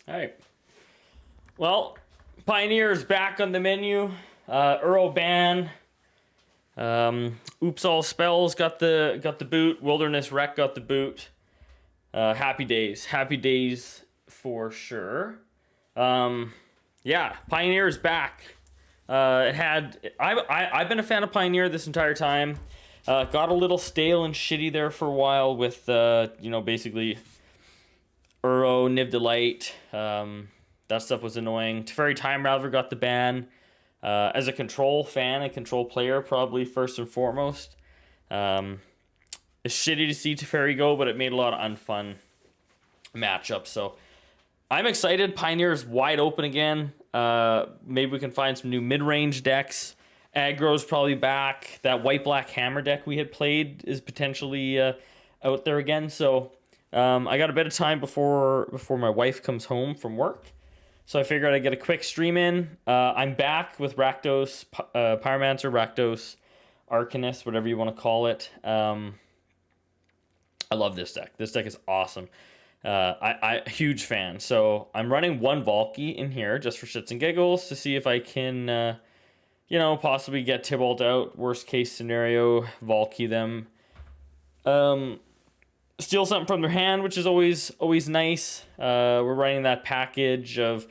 All right. Well, Pioneer's back on the menu. Earl Ban. Oops All Spells got the boot. Wilderness Rec got the boot. Happy days. Happy days for sure. Yeah, Pioneer's back. I've been a fan of Pioneer this entire time. Got a little stale and shitty there for a while with basically Uro, Niv Delight. That stuff was annoying. Teferi Time Raveler got the ban. As a control fan and control player, probably first and foremost. It's shitty to see Teferi go, but it made a lot of unfun matchups. So I'm excited. Pioneer is wide open again. Maybe we can find some new mid-range decks. Aggro's probably back. That white-black hammer deck we had played is potentially out there again. So I got a bit of time before my wife comes home from work. So I figured I'd get a quick stream in. I'm back with Rakdos Pyromancer, Rakdos Arcanist, whatever you want to call it. I love this deck. This deck is awesome. I huge fan. So I'm running one Valky in here just for shits and giggles to see if I can, possibly get Tybalt out. Worst case scenario, Valky them. Steal something from their hand, which is always nice. We're running that package of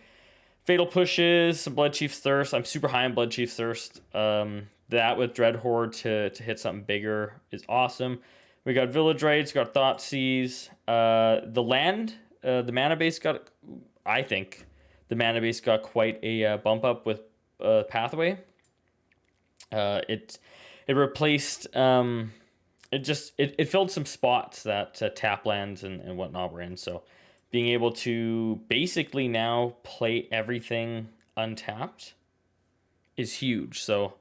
Fatal Pushes, some Blood Chief's Thirst. I'm super high on Blood Chief's Thirst. That with Dread Horde to hit something bigger is awesome. We got Village Raids, got Thoughtseize. The land, the mana base got, I think, the mana base got quite a bump up with Pathway. It replaced, it filled some spots that tap lands and whatnot were in. So being able to basically now play everything untapped is huge. So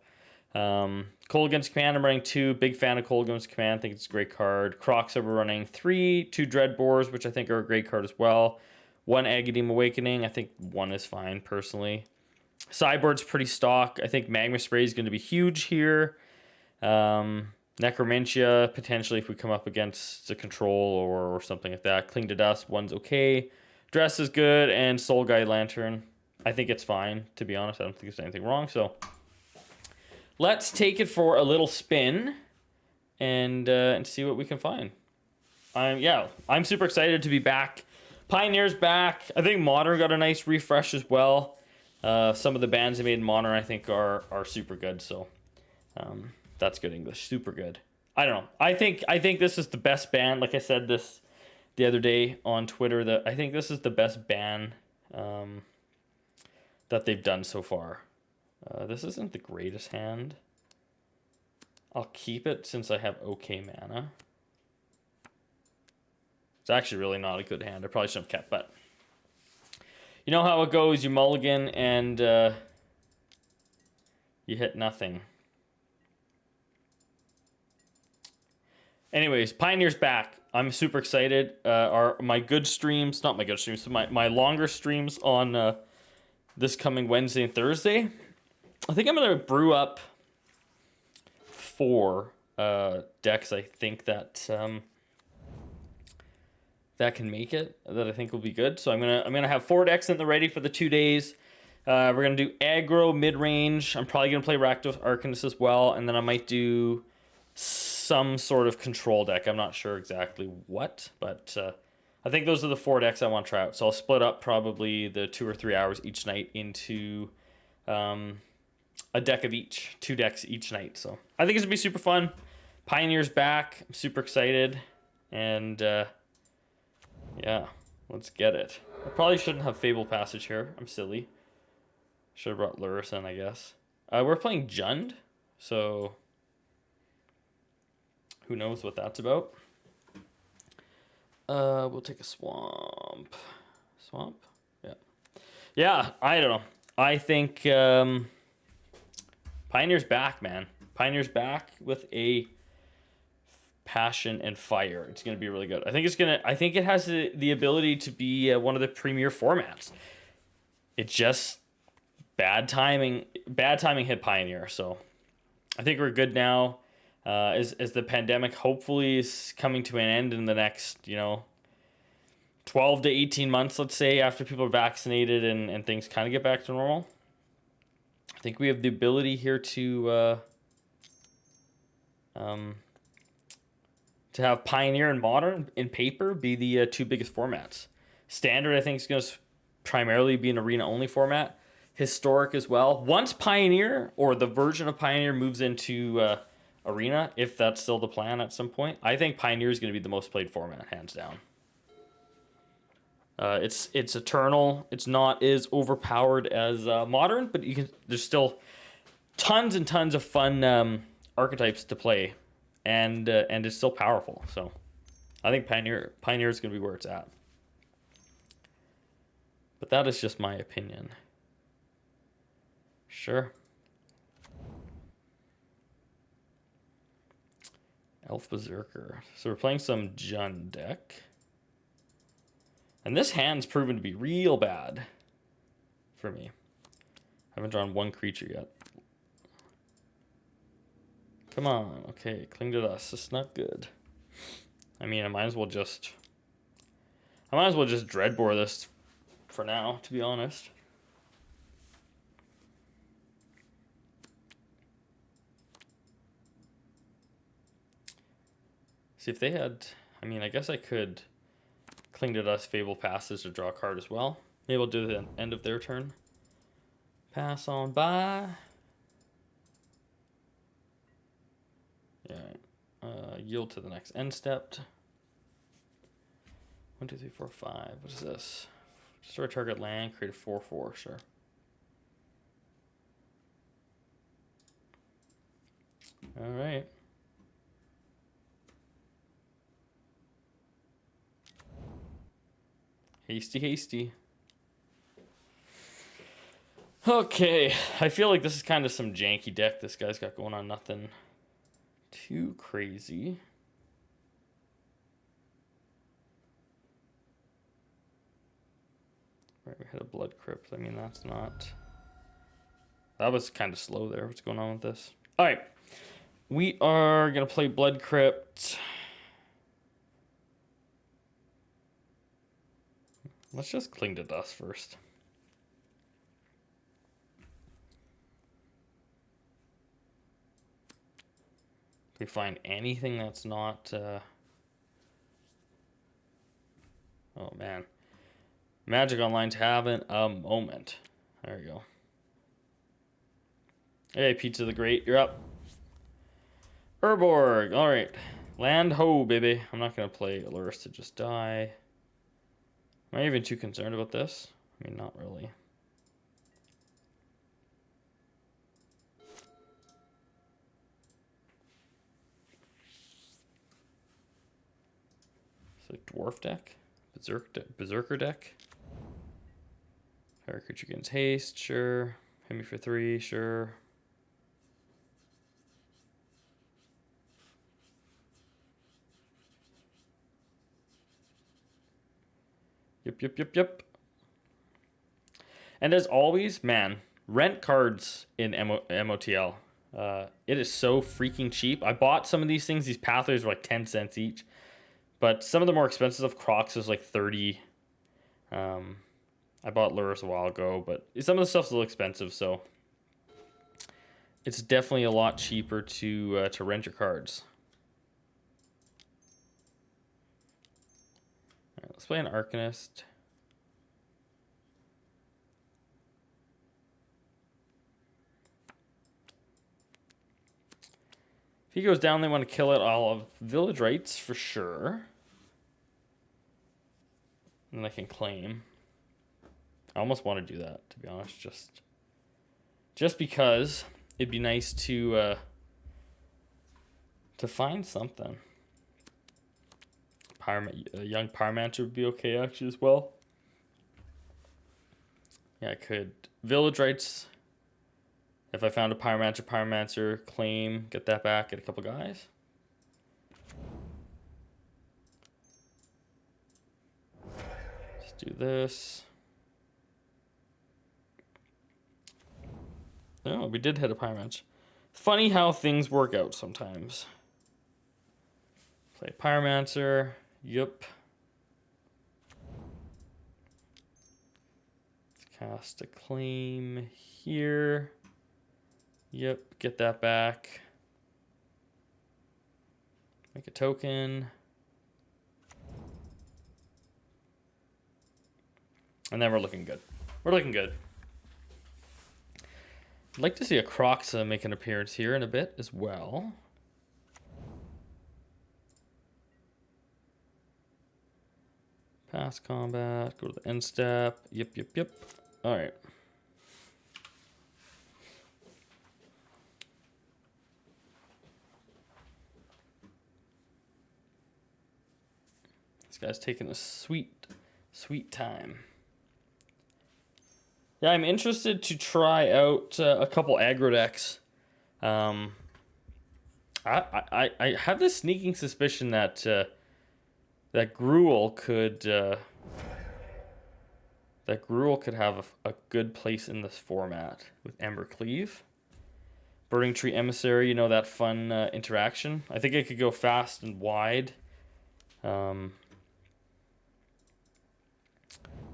Kolaghan's Command, I'm running 2. Big fan of Kolaghan's Command. I think it's a great card. Crocs, we're running 3. 2 Dreadbores, which I think are a great card as well. 1 Agadim Awakening. I think 1 is fine, personally. Sideboard's pretty stock. I think Magma Spray is going to be huge here. Necromancia, potentially, if we come up against a control or something like that. Cling to Dust, 1's okay. Dress is good. And Soul Guide Lantern, I think it's fine, to be honest. I don't think there's anything wrong, so let's take it for a little spin and see what we can find. I'm super excited to be back. Pioneer's back. I think Modern got a nice refresh as well. Some of the bans they made in Modern I think are super good. So that's good English. Super good. I don't know. I think this is the best ban. Like I said this the other day on Twitter, that I think this is the best ban that they've done so far. This isn't the greatest hand. I'll keep it since I have okay mana. It's actually really not a good hand. I probably shouldn't have kept, but you know how it goes. You mulligan and you hit nothing. Anyways, Pioneer's back. I'm super excited. Are my good streams, not my good streams, my longer streams on this coming Wednesday and Thursday. I think I'm going to brew up 4 decks, I think, that that can make it, that I think will be good. So I'm gonna have 4 decks in the ready for the 2 days. We're going to do aggro, mid-range. I'm probably going to play Rakdos Arcanist as well, and then I might do some sort of control deck. I'm not sure exactly what, but I think those are the 4 decks I want to try out. So I'll split up probably the 2 or 3 hours each night into a deck of each, 2 decks each night. So I think it's gonna be super fun. Pioneer's back. I'm super excited, and yeah, let's get it. I probably shouldn't have Fable Passage here. I'm silly. Should have brought Luris in, I guess. We're playing Jund, so who knows what that's about. We'll take a Swamp. Swamp? Yeah. Yeah, I don't know. I think Pioneer's back, man. Pioneer's back with a passion and fire. It's going to be really good. I think it has the ability to be one of the premier formats. It just bad timing hit Pioneer. So I think we're good now. As the pandemic hopefully is coming to an end in the next, 12 to 18 months, let's say, after people are vaccinated and things kind of get back to normal. I think we have the ability here to have Pioneer and Modern in paper be the two biggest formats. Standard, I think, is going to primarily be an arena-only format. Historic as well. Once Pioneer, or the version of Pioneer, moves into Arena, if that's still the plan at some point, I think Pioneer is going to be the most played format, hands down. It's eternal. It's not as overpowered as Modern, but there's still tons and tons of fun archetypes to play, and it's still powerful. So I think Pioneer is going to be where it's at. But that is just my opinion. Sure. Elf Berserker. So we're playing some Jund deck. And this hand's proven to be real bad for me. I haven't drawn one creature yet. Come on. Okay, Cling to Dust. This is not good. I mean, I might as well just Dreadbore this for now, to be honest. See if they had, I mean, I guess I could Cling to Dust, Fable Passage to draw a card as well. Maybe we'll do the end of their turn. Pass on by. Yeah. Yield to the next end step. 1, 2, 3, 4, 5. What is this? Destroy target land, create a 4/4, sure. Alright. Hasty. Okay, I feel like this is kind of some janky deck this guy's got going on. Nothing too crazy. Right, we had a Blood Crypt. I mean, that's not... That was kind of slow there. What's going on with this? Alright, we are going to play Blood Crypt. Let's just Cling to Dust first. If we find anything that's not... Oh, man. Magic Online's having a moment. There we go. Hey, Pizza the Great, you're up. Urborg, alright. Land ho, baby. I'm not going to play Allurus to just die. Am I even too concerned about this? I mean, not really. It's like Dwarf deck? Berserker deck? Fire creature gains haste, sure. Hit me for 3, sure. Yep. And as always, man, rent cards in MOTL. It is so freaking cheap. I bought some of these things. These Pathways were like 10 cents each. But some of the more expensive, Crocs is like 30. I bought Lurus a while ago, but some of the stuff's a little expensive, so it's definitely a lot cheaper to rent your cards. All right, let's play an Arcanist. If he goes down, they want to kill it. I'll have Village Rites for sure. And I can claim. I almost want to do that, to be honest, just because it'd be nice to find something. A young Pyromancer would be okay actually as well. Yeah, I could Village Rites. If I found a Pyromancer, claim, get that back, get a couple guys. Let's do this. Oh, we did hit a Pyromancer. Funny how things work out sometimes. Play Pyromancer. Yup. Cast a claim here. Yep, get that back. Make a token. And then we're looking good. We're looking good. I'd like to see a Croxa make an appearance here in a bit as well. Pass combat, go to the end step. Yep. All right. This guy's taking a sweet time. Yeah, I'm interested to try out a couple aggro decks. I have this sneaking suspicion that that Gruul could have a good place in this format with Embercleave. Burning Tree Emissary, you know, that fun interaction. I think it could go fast and wide. But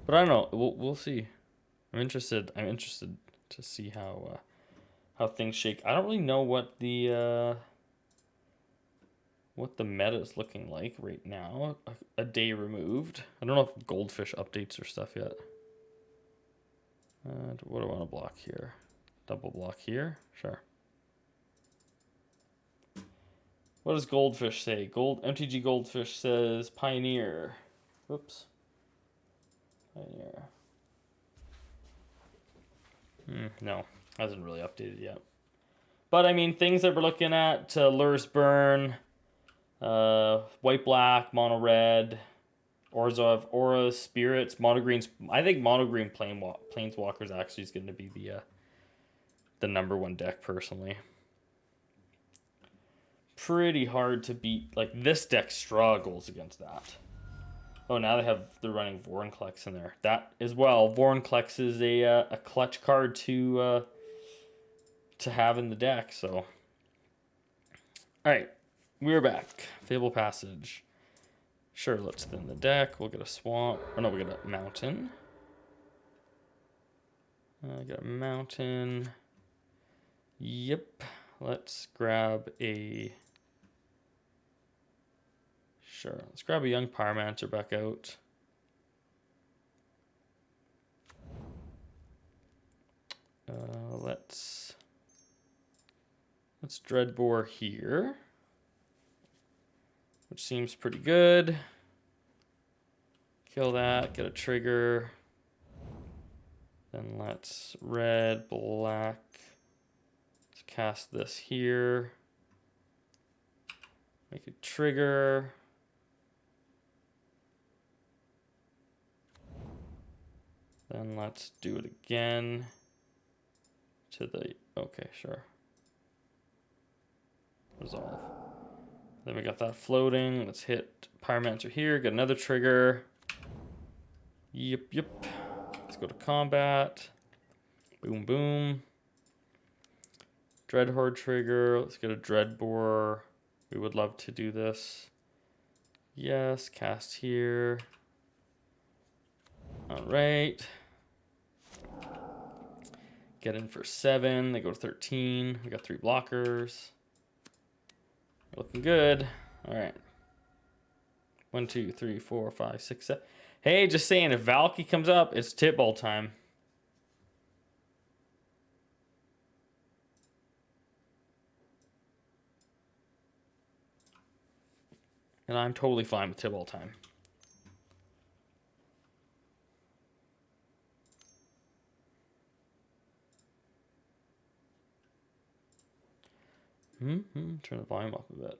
I don't know. We'll see. I'm interested to see how things shake. I don't really know what the meta is looking like right now. A day removed. I don't know if Goldfish updates or stuff yet. What do I want to block here? Double block here? Sure. What does Goldfish say? MTG Goldfish says Pioneer. Whoops. Pioneer. No, hasn't really updated yet. But I mean, things that we're looking at: Lur's Burn, White Black, Mono Red, Orzhov, Aura, Spirits, Mono Greens. I think Mono Green Planeswalkers actually is going to be the number one deck personally. Pretty hard to beat. Like, this deck struggles against that. Oh, now they're running Vorinclex in there. That as well. Vorinclex is a clutch card to have in the deck. So, all right, we're back. Fable Passage. Sure, let's thin the deck. We'll get a swamp. Oh no, we got a mountain. Got a mountain. Yep. Let's grab a. Sure, let's grab a young Pyromancer back out. Let's Dreadbore here, which seems pretty good. Kill that, get a trigger. Then let's red, black. Let's cast this here. Make a trigger. Then let's do it again to the, okay, sure. Resolve. Then we got that floating. Let's hit Pyromancer here, get another trigger. Yep. Let's go to combat. Boom, boom. Dreadhorde trigger. Let's get a Dreadbore. We would love to do this. Yes, cast here. All right. Get in for 7. They go to 13. We got 3 blockers. Looking good. All right. 1, 2, 3, 4, 5, 6, 7. Hey, just saying, if Valky comes up, it's tip ball time. And I'm totally fine with tip ball time. Turn the volume up a bit.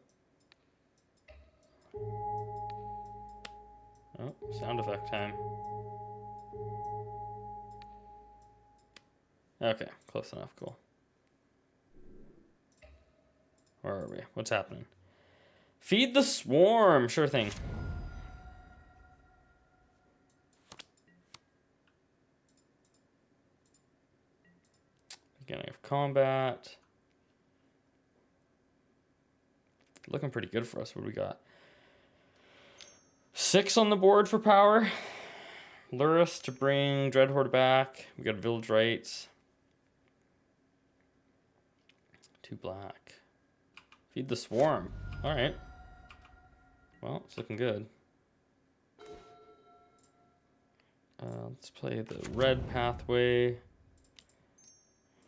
Oh, sound effect time. Okay, close enough, cool. Where are we? What's happening? Feed the swarm, sure thing. Beginning of combat. Looking pretty good for us. What do we got? 6 on the board for power. Luris to bring Dreadhorde back. We got Village Rights. 2 black. Feed the Swarm. Alright. Well, it's looking good. Let's play the red pathway.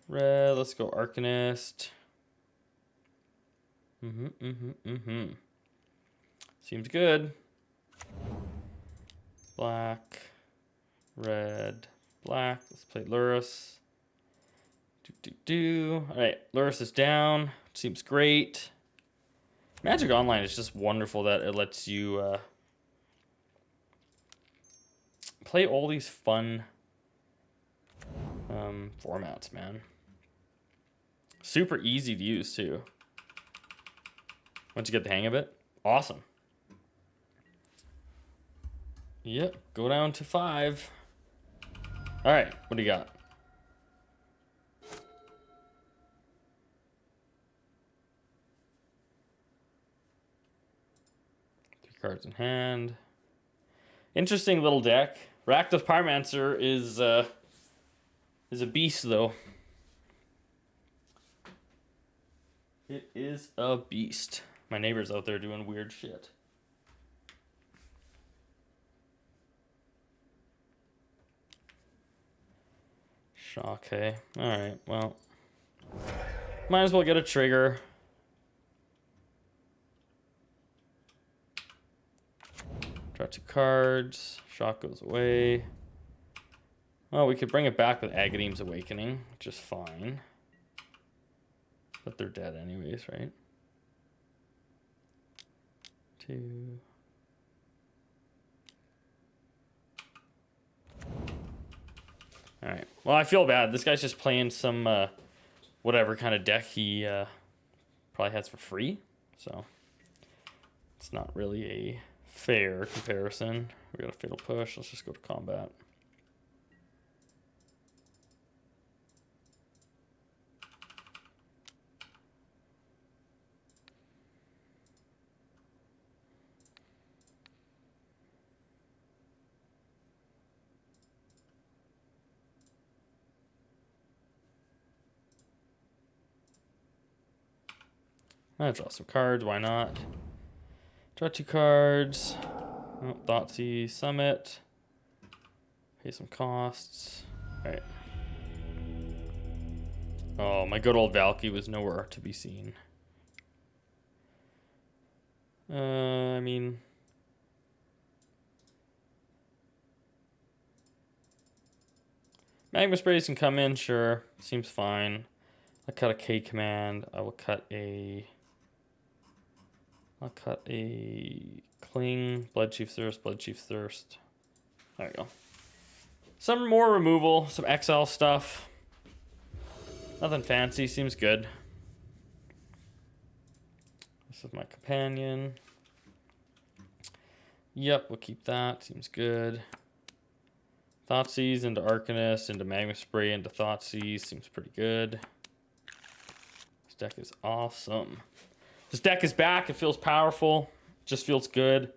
Red, let's go Arcanist. Seems good. Black, red, black. Let's play Luris. Alright, Luris is down. Seems great. Magic Online is just wonderful that it lets you play all these fun formats, man. Super easy to use, too. Once you get the hang of it, awesome. Yep, go down to 5. All right, what do you got? Cards in hand. Interesting little deck. Rakdos Pyromancer is a beast, though. It is a beast. My neighbor's out there doing weird shit. Shock, hey. Alright, well. Might as well get a trigger. Draw 2 cards. Shock goes away. Oh, we could bring it back with Agadeem's Awakening, which is fine. But they're dead anyways, right? 2. Alright. Well, I feel bad. This guy's just playing some whatever kind of deck he probably has for free. So it's not really a fair comparison. We got a Fatal Push. Let's just go to combat. I'll draw some cards, why not? Draw 2 cards. Oh, Thoughtseize, Summit. Pay some costs. Alright. Oh, my good old Valky was nowhere to be seen. I mean... Magma Sprays can come in, sure. Seems fine. I'll cut a K command. I will cut a... I'll cut a Cling, Blood Chief's Thirst, Blood Chief's Thirst. There we go. Some more removal, some exile stuff. Nothing fancy, seems good. This is my companion. Yep, we'll keep that, seems good. Thoughtseize into Arcanist, into Magma Spray, into Thoughtseize, seems pretty good. This deck is awesome. This deck is back. It feels powerful. Just feels good.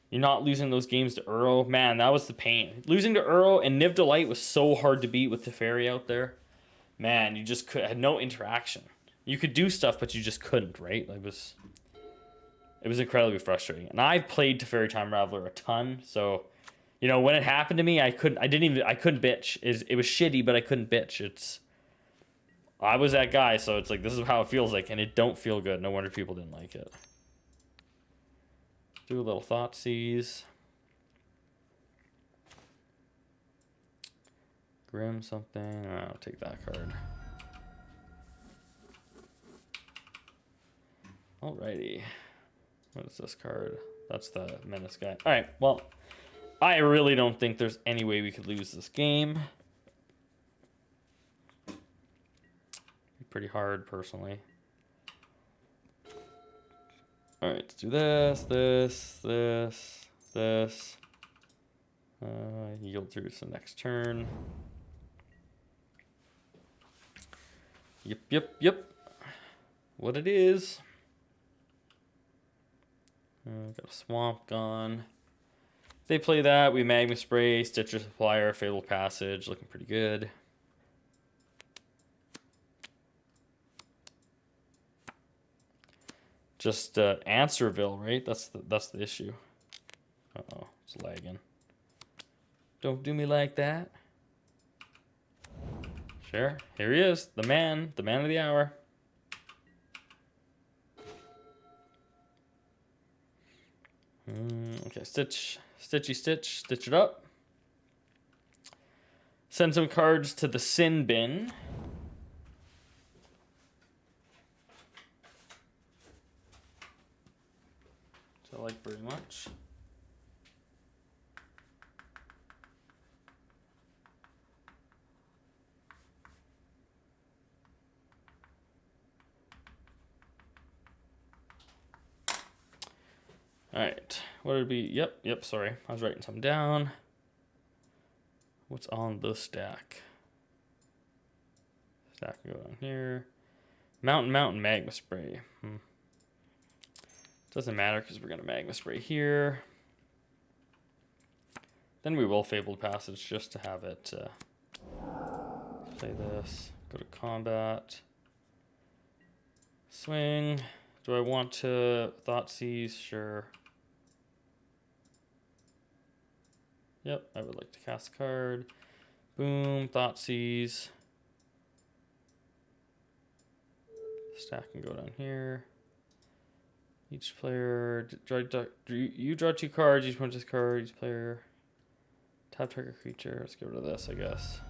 You're not losing those games to Uro. Man, that was the pain. Losing to Uro and Niv Delight was so hard to beat with Teferi out there. Man, you just had no interaction. You could do stuff, but you just couldn't, right? Like, it was incredibly frustrating. And I've played Teferi Time Raveler a ton, so you know when it happened to me, I couldn't bitch. It was shitty, but I couldn't bitch. I was that guy, so it's like, this is how it feels like, and it don't feel good. No wonder people didn't like it. Do a little Thoughtseize. Grim something. I'll take that card. Alrighty. What is this card? That's the Menace guy. Alright, well, I really don't think there's any way we could lose this game. Pretty hard, personally. Alright, let's do this. Yield through to the next turn. Yep. What it is. Got a Swamp gone. they play that, we Magma Spray, Stitcher Supplier, Fabled Passage, looking pretty good. Just Answerville, right? That's the issue. Uh-oh, it's lagging. Don't do me like that. Sure, here he is, the man of the hour. Okay, stitch it up. Send some cards to the sin bin. Which I like very much. All right, what would it be? Yep, sorry. I was writing something down. What's on the stack? Stack can go down here. Mountain, Magma Spray. Doesn't matter because we're going to Magma Spray here. Then we will Fabled Passage just to have it. Play this. Go to combat. Swing. Do I want to Thoughtseize? Sure. Yep, I would like to cast a card. Boom, Thoughtseize. Stack can go down here. Each player, you draw 2 cards, each punches card, each player. Tap trigger creature, let's get rid of this, I guess.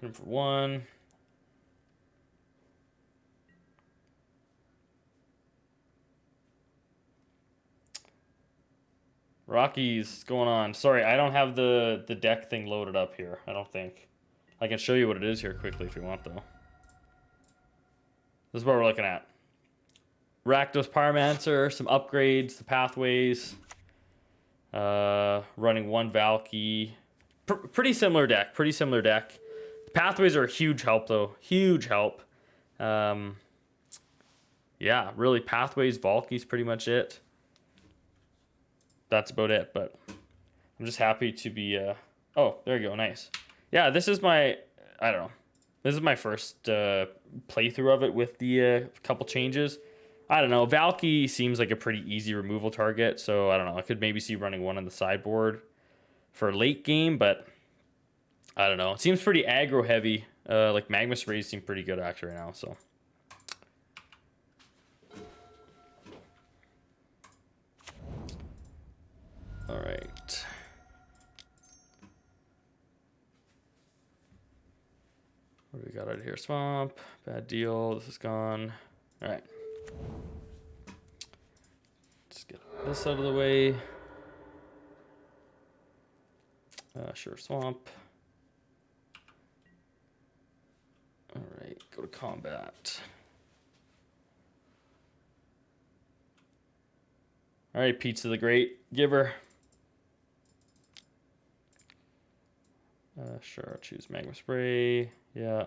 Hit him for 1. Rockies, what's going on? Sorry, I don't have the deck thing loaded up here, I don't think. I can show you what it is here quickly if you want, though. This is what we're looking at. Rakdos Pyromancer, some upgrades, the pathways. Running 1 Valky. Pretty similar deck, Pathways are a huge help, though. Huge help. Yeah, really, Pathways, Valky's pretty much it. That's about it, but I'm just happy to be... Oh, there you go, nice. Yeah, this is my... I don't know. This is my first playthrough of it with the couple changes. I don't know. Valky seems like a pretty easy removal target, so I don't know. I could maybe see running 1 on the sideboard for late game, but I don't know. It seems pretty aggro heavy. Like Magma Sprays seem pretty good actually right now, so. All right. What do we got out of here? Swamp. Bad deal. This is gone. All right. Let's get this out of the way. Sure, Swamp. All right, go to combat. All right, Pizza the Great Giver. Sure, I'll choose Magma Spray. Yeah.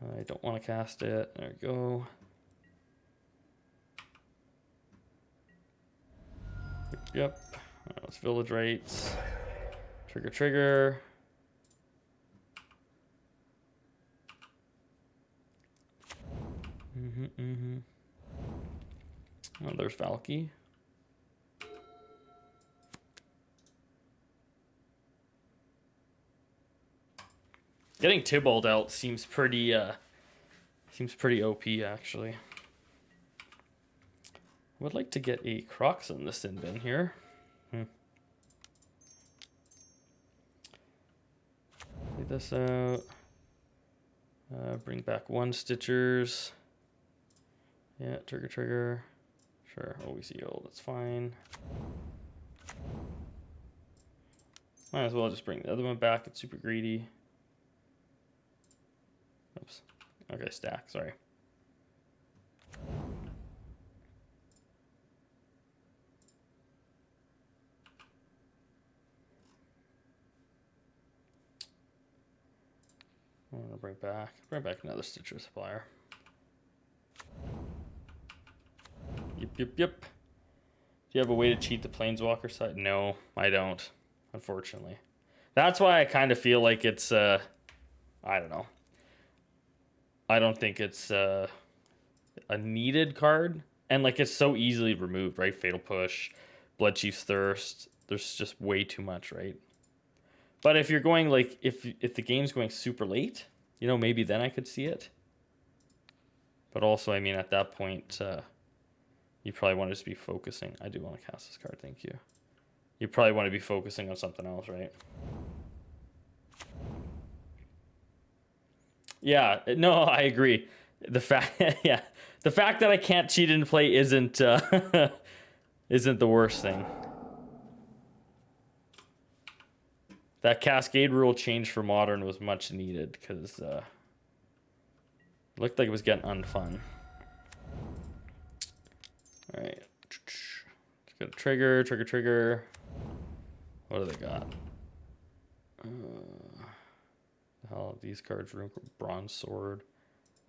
I don't want to cast it. There we go. Yep. Let's Village Rites. Trigger. Oh, there's Valky. Getting Tybalt out seems pretty OP actually. I would like to get a Crocs in the sin bin here. Take this out. Bring back 1 Stitchers. Yeah, trigger. Sure, always yield, that's fine. Might as well just bring the other one back, it's super greedy. Oops. Okay, stack, sorry. I'm gonna bring back another Stitcher Supplier. Yep. you have a way to cheat the Planeswalker side? No, I don't, unfortunately. That's why I kind of feel like it's, I don't know. I don't think it's a needed card. And, like, it's so easily removed, right? Fatal Push, Bloodchief's Thirst. There's just way too much, right? But if you're going, like, if the game's going super late, you know, maybe then I could see it. But also, I mean, at that point, you probably want to just be focusing. I do want to cast this card, thank you. You probably want to be focusing on something else, right? Yeah, no, I agree. The fact that I can't cheat into play isn't isn't the worst thing. That Cascade rule change for Modern was much needed because it looked like it was getting unfun. All right, let's get a trigger. What do they got? Hell, these cards, Bronze Sword.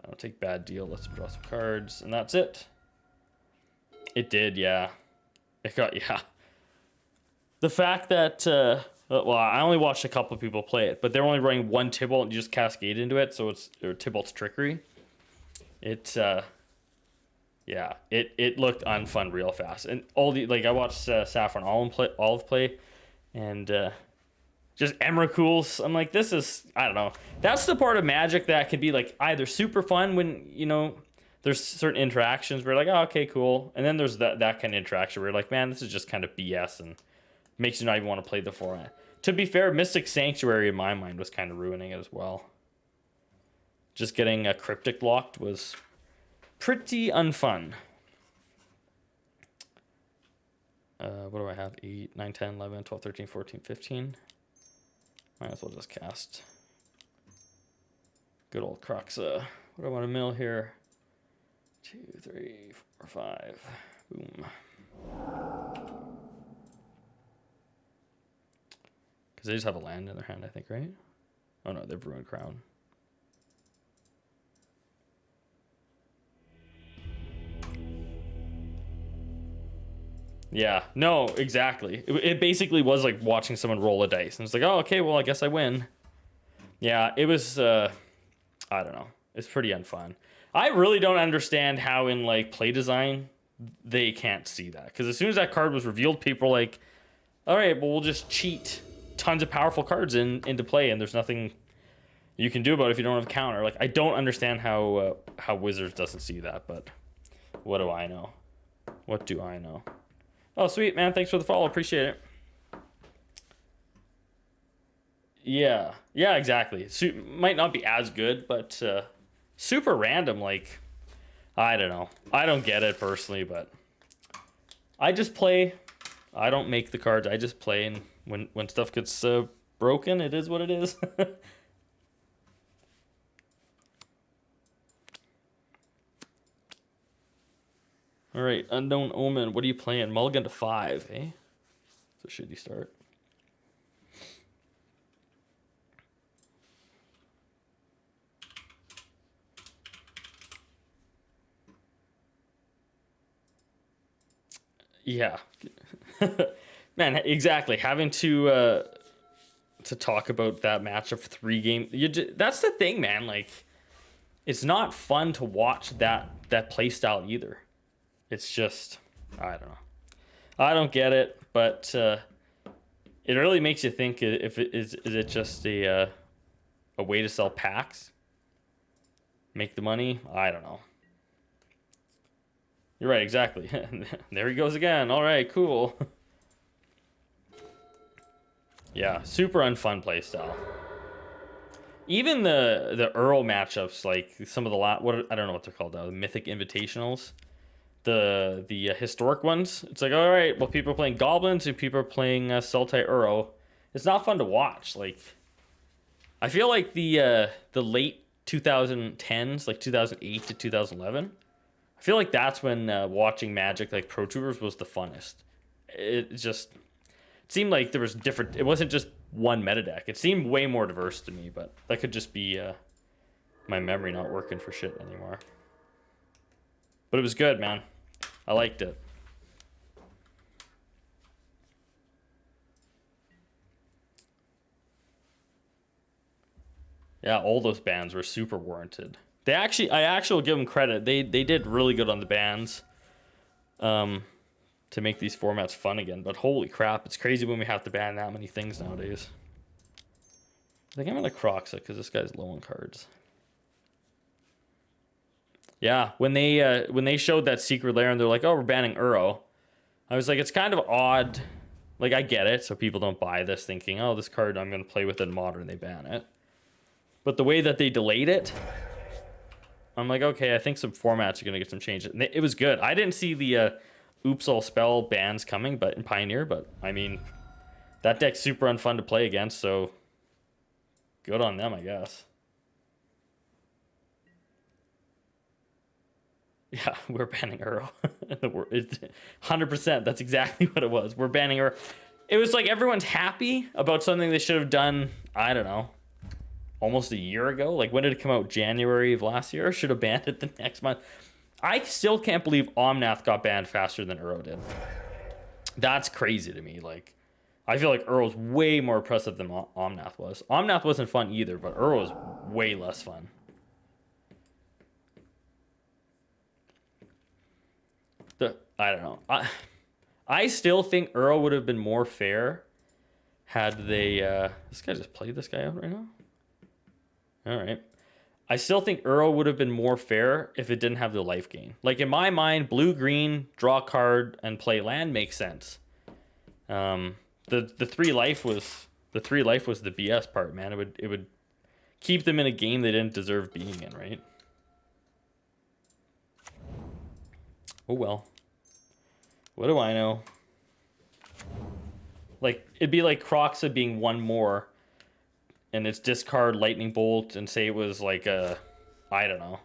I don't take Bad Deal. Let's draw some cards, and that's it. It did, yeah. It got, yeah. The fact that, well, I only watched a couple of people play it, but they're only running one Tybalt and you just cascade into it, so it's Tybalt's Trickery. It, yeah, it looked unfun real fast. And all the, like, I watched Saffron Olive play, and just Emrakul's. I'm like, this is, I don't know. That's the part of Magic that can be, like, either super fun when, you know, there's certain interactions where you're like, oh, okay, cool. And then there's that kind of interaction where you're like, man, this is just kind of BS and makes you not even want to play the format. To be fair, Mystic Sanctuary in my mind was kind of ruining it as well. Just getting a Cryptic locked was pretty unfun. What do I have? 8, 9, 10, 11, 12, 13, 14, 15. Might as well just cast good old Crux. What do I want to mill here? 2, 3, 4, 5. Boom. Because they just have a land in their hand, I think, right? Oh no, they've Ruined Crown. Yeah, no, exactly. It basically was like watching someone roll a dice. And it's like, oh, okay, well, I guess I win. Yeah, it was, I don't know. It's pretty unfun. I really don't understand how in, like, play design, they can't see that. Because as soon as that card was revealed, people were like, all right, well, we'll just cheat tons of powerful cards into play, and there's nothing you can do about it if you don't have a counter. Like, I don't understand how Wizards doesn't see that, but what do I know? What do I know? Oh, sweet, man. Thanks for the follow. Appreciate it. Yeah. Yeah, exactly. Might not be as good, but super random. Like, I don't know. I don't get it personally, but I just play. I don't make the cards. I just play, and when stuff gets broken, it is what it is. All right, Unknown Omen. What are you playing? Mulligan to 5, eh? It's a shitty start. Yeah. Man, exactly. Having to talk about that matchup for 3 games. That's the thing, man. Like, it's not fun to watch that play style either. It's just, I don't know. I don't get it, but it really makes you think if it is it just a way to sell packs? Make the money? I don't know. You're right, exactly. There he goes again. All right, cool. Yeah, super unfun playstyle. Even the Earl matchups, like some of the I don't know what they're called now, the Mythic Invitationals, the historic ones. It's like, all right, well, people are playing Goblins and people are playing Sultai Uro. It's not fun to watch. Like, I feel like the late 2010s, like 2008 to 2011. I feel like that's when watching Magic, like Pro Tours, was the funnest. It seemed like there was different. It wasn't just one meta deck. It seemed way more diverse to me, but that could just be my memory not working for shit anymore. But it was good, man. I liked it. Yeah, all those bans were super warranted. I actually will give them credit. They did really good on the bans, to make these formats fun again. But holy crap, it's crazy when we have to ban that many things nowadays. I think I'm gonna Crocs it because this guy's low on cards. Yeah, when they showed that secret lair and they're like, oh, we're banning Uro, I was like, it's kind of odd. Like, I get it, so people don't buy this thinking, oh, this card I'm gonna play with in Modern, they ban it. But the way that they delayed it, I'm like, okay, I think some formats are gonna get some changes. And it was good. I didn't see the Oops All Spell bans coming, but in Pioneer, but I mean, that deck's super unfun to play against, so good on them, I guess. Yeah, we're banning Uro. 100%, that's exactly what it was. We're banning Uro. It was like everyone's happy about something they should have done, I don't know, almost a year ago. Like, when did it come out? January of last year? Should have banned it the next month. I still can't believe Omnath got banned faster than Uro did. That's crazy to me. Like, I feel like Uro's way more impressive than Omnath was. Omnath wasn't fun either, but Uro was way less fun. I don't know. I still think Uro would have been more fair had they... this guy just played this guy out right now? Alright. I still think Uro would have been more fair if it didn't have the life gain. Like, in my mind, blue-green, draw a card, and play land makes sense. The 3 life was the BS part, man. It would keep them in a game they didn't deserve being in, right? Oh well. What do I know? Like, it'd be like Croxa being one more, and it's discard Lightning Bolt, and say it was like a, I don't know,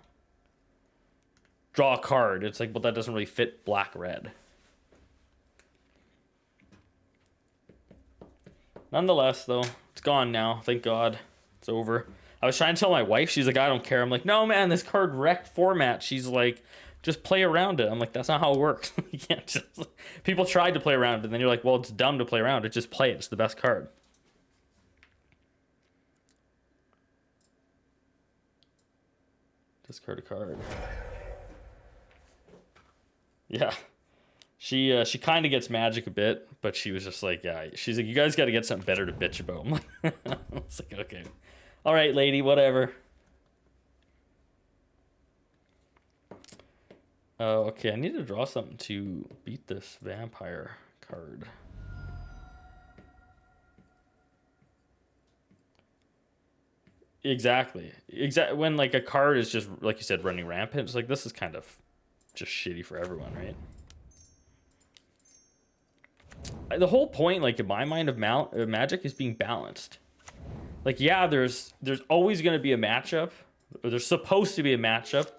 draw a card. It's like, well, that doesn't really fit black-red. Nonetheless, though, it's gone now. Thank God. It's over. I was trying to tell my wife. She's like, I don't care. I'm like, no, man, this card wrecked format. She's like, just play around it. I'm like, that's not how it works. You can't just... People tried to play around it, and then you're like, well, it's dumb to play around it. Just play it. It's the best card. Discard a card. Yeah. She kind of gets magic a bit, but she was just like, yeah. She's like, you guys got to get something better to bitch about. I'm like, I was like, okay. All right, lady, whatever. Oh, okay, I need to draw something to beat this vampire card. Exactly. When, like, a card is just, like you said, running rampant, it's like, this is kind of just shitty for everyone, right? The whole point, like, in my mind of Magic is being balanced. Like, yeah, there's always going to be a matchup, or there's supposed to be a matchup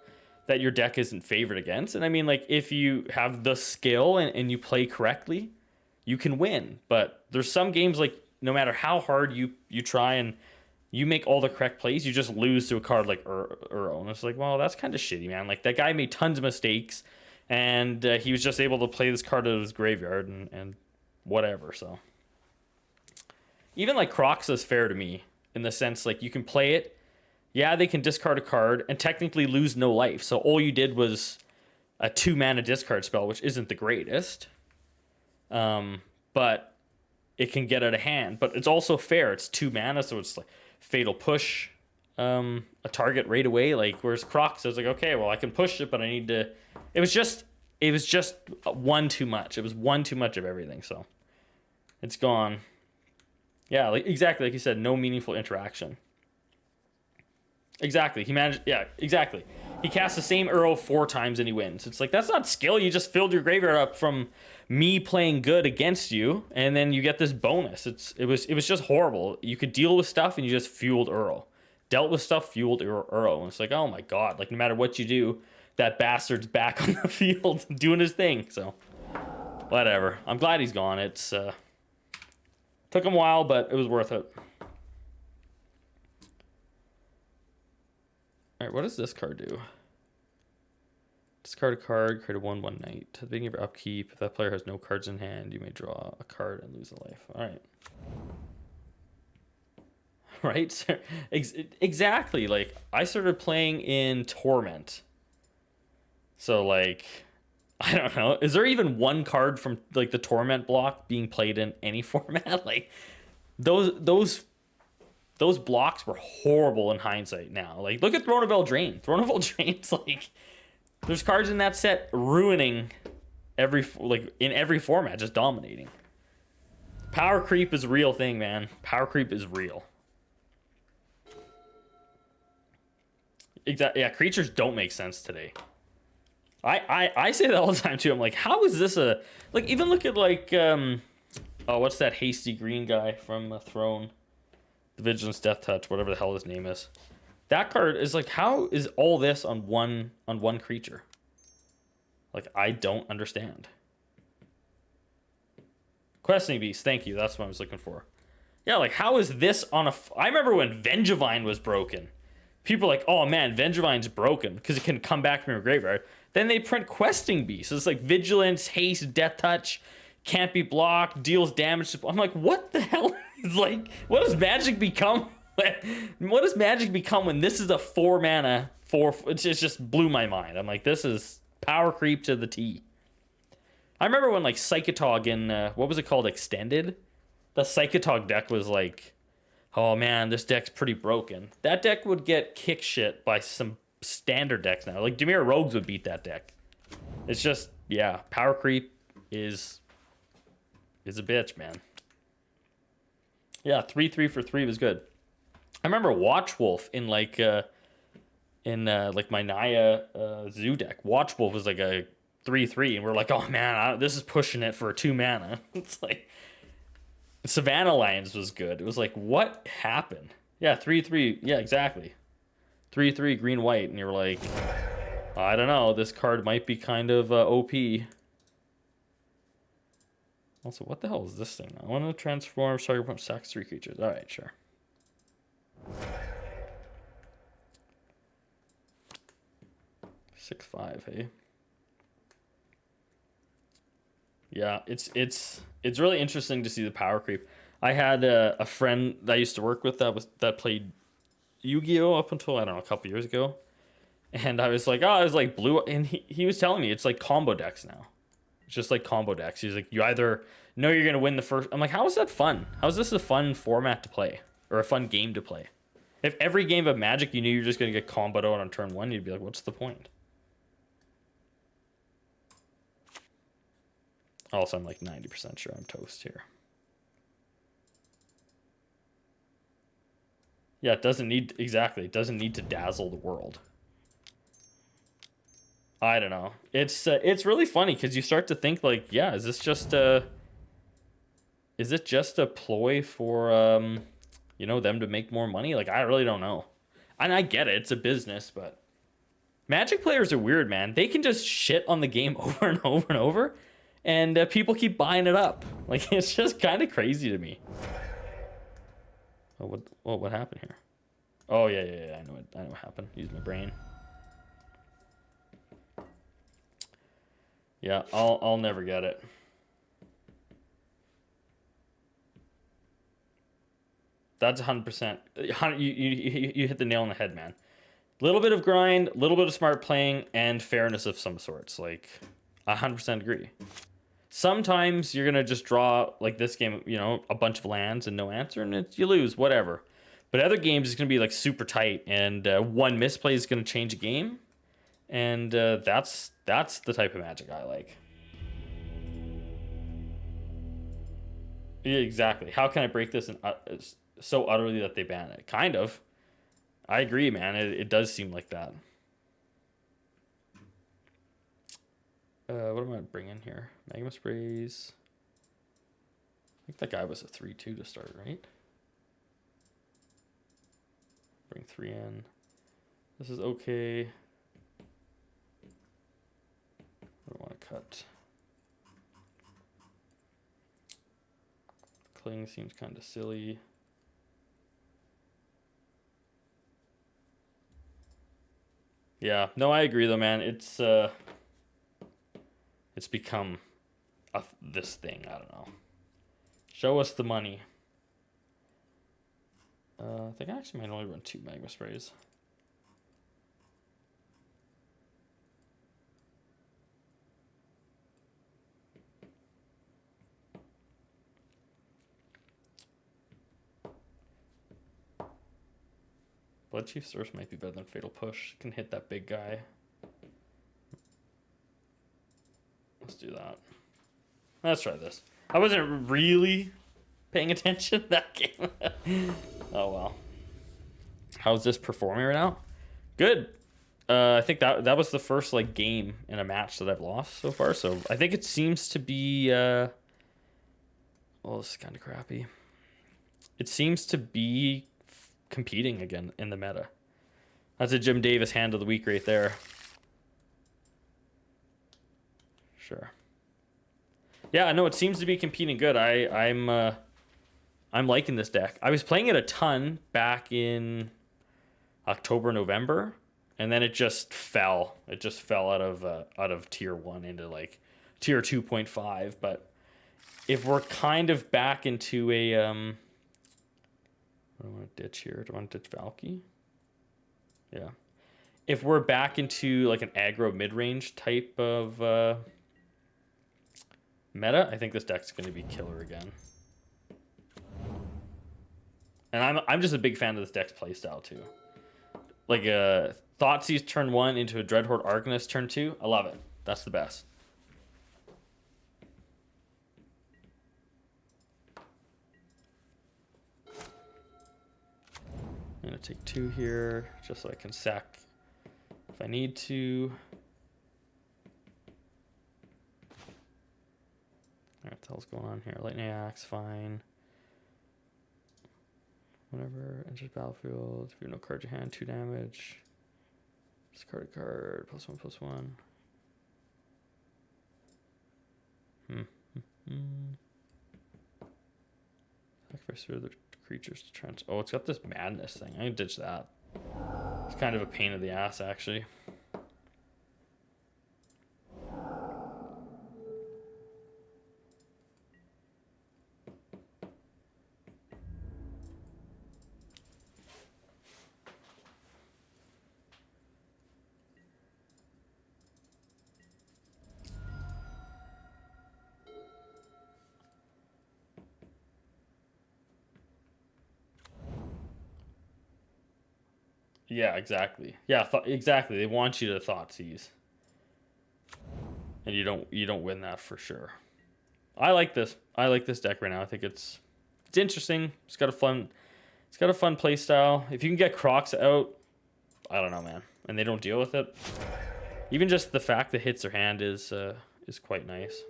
that your deck isn't favored against. And I mean, like, if you have the skill and you play correctly, you can win. But there's some games, like, no matter how hard you try and you make all the correct plays, you just lose to a card like Uro. And it's like, well, that's kind of shitty, man. Like, that guy made tons of mistakes, and he was just able to play this card out of his graveyard and whatever. So even, like, Crocs is fair to me in the sense, like, you can play it. Yeah, they can discard a card and technically lose no life. So all you did was a 2-mana discard spell, which isn't the greatest. But it can get out of hand. But it's also fair. It's 2 mana, so it's like Fatal Push a target right away. Like, whereas Crocs, I was like, okay, well, I can push it, but I need to... It was just one too much. It was one too much of everything, so it's gone. Yeah, like, exactly like you said, no meaningful interaction. Exactly. He managed... Yeah, exactly. He casts the same Uro 4 times and he wins. It's like, that's not skill. You just filled your graveyard up from me playing good against you, and then you get this bonus. It was just horrible. You could deal with stuff and you just fueled Uro. Dealt with stuff, fueled Uro. And it's like, oh my god. Like, no matter what you do, that bastard's back on the field doing his thing. So, whatever. I'm glad he's gone. It's... took him a while, but it was worth it. Alright, what does this card do? Discard a card, create a 1/1 knight. At the beginning of your upkeep, if that player has no cards in hand, you may draw a card and lose a life. Alright. right? So, exactly. Like, I started playing in Torment. So, like, I don't know. Is there even one card from, like, the Torment block being played in any format? Like, those blocks were horrible in hindsight now. Like, look at Throne of Eldraine. Throne of Eldraine's, like, there's cards in that set ruining in every format, just dominating. Power creep is a real thing, man. Power creep is real. Exactly. Yeah, creatures don't make sense today. I say that all the time too. I'm like, how is this a like? Even look at like oh, what's that hasty green guy from Throne? The Vigilance Death Touch, whatever the hell his name is. That card is like, how is all this on one creature? Like, I don't understand. Questing Beast, thank you. That's what I was looking for. Yeah, like, how is this on a... I remember when Vengevine was broken. People were like, oh man, Vengevine's broken because it can come back from your graveyard. Then they print Questing Beast. So it's like Vigilance, Haste, Death Touch, can't be blocked, deals damage to... I'm like, what the hell? It's like, what does Magic become? What does Magic become when this is a 4 mana, 4... It just blew my mind. I'm like, this is power creep to the T. I remember when, like, Psychotog in, what was it called, Extended? The Psychotog deck was like, oh man, this deck's pretty broken. That deck would get kick shit by some standard decks now. Like, Dimir Rogues would beat that deck. It's just, yeah, power creep is a bitch, man. Yeah, 3/3 for 3 was good. I remember Watchwolf in, like, my Naya Zoo deck. Watchwolf was like a 3/3, and we're like, oh man, this is pushing it for a 2 mana. It's like Savannah Lions was good. It was like, what happened? Yeah, 3/3. Yeah, exactly. 3/3 green white, and you're like, I don't know. This card might be kind of OP. Also, what the hell is this thing? I want to transform. Sorry, sacks 3 creatures. All right, sure. Six 5, hey. Yeah, it's really interesting to see the power creep. I had a friend that I used to work with that played Yu-Gi-Oh up until, I don't know, a couple years ago, and I was like blue, and he was telling me it's like combo decks now. It's just like combo decks. He's like, you either know you're gonna win the first. I'm like, how is that fun? How is this a fun format to play or a fun game to play? If every game of Magic you knew you're just gonna get comboed out on turn 1, you'd be like, what's the point? Also, I'm like 90% sure I'm toast here. Yeah, it doesn't need... Exactly. It doesn't need to dazzle the world. I don't know. It's really funny because you start to think like, yeah, is this just a... Is it just a ploy for, you know, them to make more money? Like, I really don't know. And I get it. It's a business, but... Magic players are weird, man. They can just shit on the game over and over and over, and people keep buying it up. Like, it's just kind of crazy to me. Oh, what happened here? Oh, yeah. I know what happened. Use my brain. Yeah, I'll never get it. That's 100%. You hit the nail on the head, man. Little bit of grind, little bit of smart playing, and fairness of some sorts. Like, 100% agree. Sometimes you're gonna just draw, like this game, you know, a bunch of lands and no answer, and you lose, whatever. But other games, it's gonna be like super tight, and one misplay is gonna change a game, and that's the type of Magic I like. Yeah, exactly. How can I break this so utterly that they ban it? Kind of. I agree, man. It does seem like that. What am I bringing here? Magma Sprays. I think that guy was a 3/2 to start, right? Bring 3 in. This is okay. I don't want to cut. Cling seems kind of silly. Yeah, no, I agree though, man. It's become this thing. I don't know. Show us the money. I think I actually might only run 2 magma sprays. Bloodchief Source might be better than Fatal Push. Can hit that big guy. Let's do that. Let's try this. I wasn't really paying attention to that game. Oh well. How's this performing right now? Good. I think that was the first like game in a match that I've lost so far. So I think it seems to be. Well, this is kind of crappy. It seems to be competing again in the meta. That's a Jim Davis hand of the week right there. Sure. Yeah, no, it seems to be competing good. I'm liking this deck. I was playing it a ton back in October, November, and then it just fell. It just fell out of tier 1 into like tier 2.5. But if we're kind of back into a what do I want to ditch here? Do I want to ditch Valky? Yeah. If we're back into like an aggro mid-range type of meta, I think this deck's going to be killer again. And I'm just a big fan of this deck's playstyle too. Like a Thoughtseize turn 1 into a Dreadhorde Arcanist turn 2. I love it. That's the best. I'm going to take 2 here just so I can sack if I need to. Alright, what the hell's going on here? Lightning Axe, fine. Whenever enters battlefield, if you have no card in your hand, 2 damage. Discard a card, +1/+1. Sacrifice through the creatures to trench. Oh, it's got this madness thing. I can ditch that. It's kind of a pain in the ass, actually. Yeah, exactly. Yeah, exactly. They want you to Thoughtseize, and you don't win that for sure. I like this. I like this deck right now. I think it's interesting. It's got a fun play style. If you can get Crocs out, I don't know, man, and they don't deal with it. Even just the fact that hits their hand is quite nice.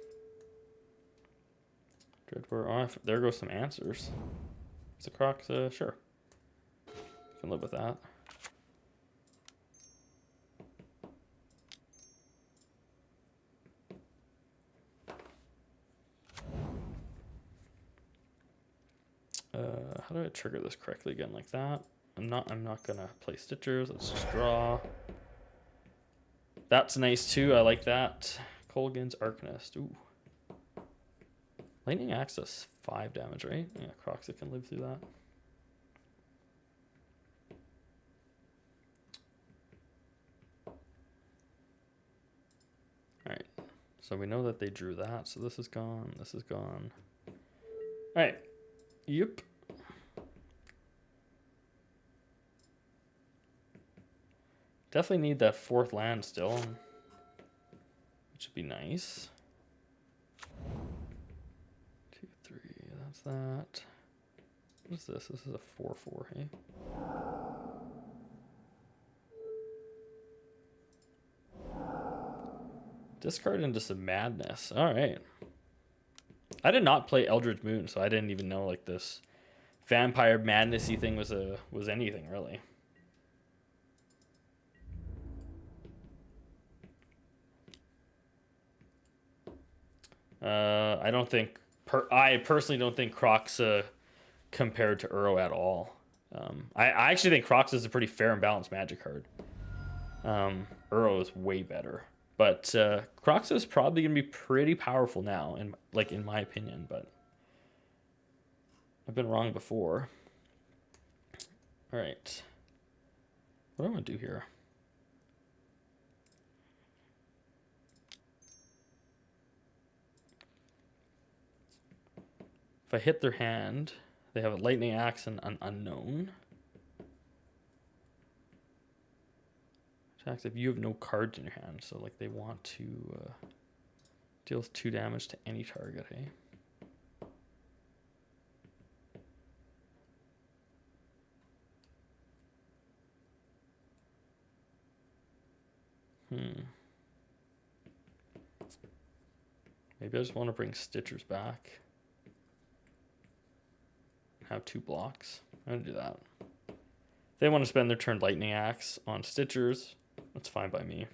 Oh, there goes some answers. Is the Crocs? Sure. Can live with that. How do I trigger this correctly again? Like that? I'm not gonna play Stitchers. Let's just draw. That's nice too. I like that. Colgan's Arcanist. Ooh. Lightning Axe does 5 damage, right? Yeah, Crocs can live through that. Alright. So we know that they drew that. So this is gone. This is gone. Alright. Yep. Definitely need that 4th land still, which would be nice. 2, 3, that's that. What is this? This is a 4/4, hey? Discard into some madness. All right. I did not play Eldritch Moon, so I didn't even know like this vampire madnessy thing was anything really. I don't think I personally don't think Crocs compared to Uro at all. I actually think Crocs is a pretty fair and balanced Magic card. Uro is way better, but Crocs is probably gonna be pretty powerful now, in my opinion. But I've been wrong before. All right. What do I want to do here? If I hit their hand, they have a lightning axe and an unknown. Attacks if you have no cards in your hand, so like they want to deals 2 damage to any target, eh? Maybe I just want to bring Stitchers back. Have 2 blocks. I'm gonna do that. If they want to spend their turn lightning axe on Stitchers, that's fine by me.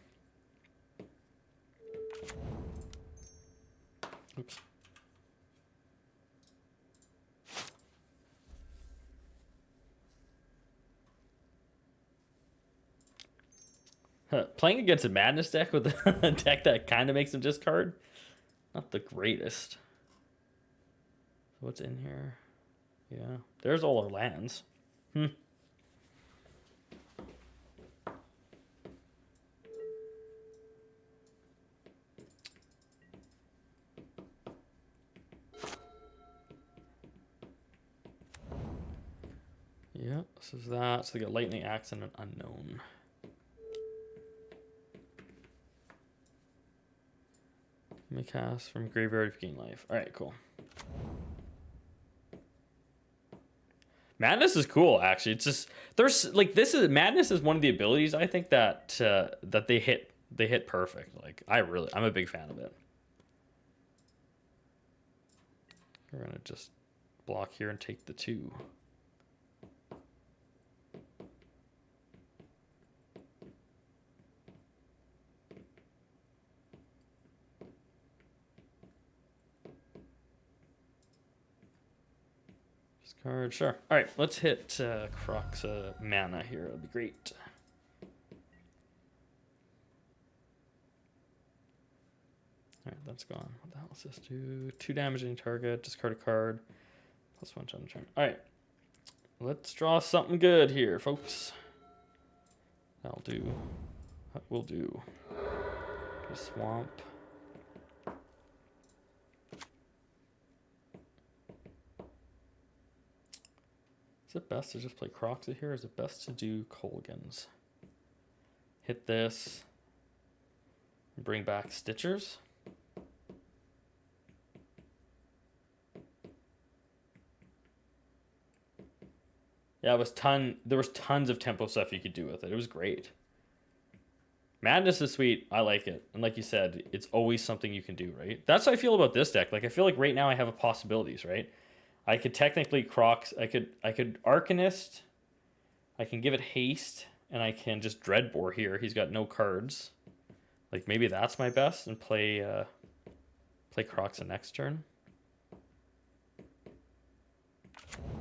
Oops. Playing against a Madness deck with a deck that kind of makes them discard, not the greatest. What's in here? Yeah, there's all our lands. Yeah, this is that. So they got lightning axe and an unknown. You may cast from graveyard if you gain life. All right, cool. Madness is cool, actually. It's just there's like Madness is one of the abilities I think that that they hit perfect. Like I'm a big fan of it. We're gonna just block here and take the 2. Card, sure. All right, let's hit Croc's mana here. That'd be great. All right, that's gone. What the hell does this do? 2 damage any target. Discard a card. +1 on the turn. All right, let's draw something good here, folks. That'll do. That will do. Swamp. Is it best to just play Croxy here, or is it best to do Colgan's? Hit this. Bring back Stitchers. Yeah, there was tons of tempo stuff you could do with it. It was great. Madness is sweet. I like it. And like you said, it's always something you can do, right? That's how I feel about this deck. Like I feel like right now I have a possibilities, right? I could technically Crocs. I could Arcanist. I can give it haste, and I can just Dreadbore here. He's got no cards. Like maybe that's my best, and play Crocs the next turn.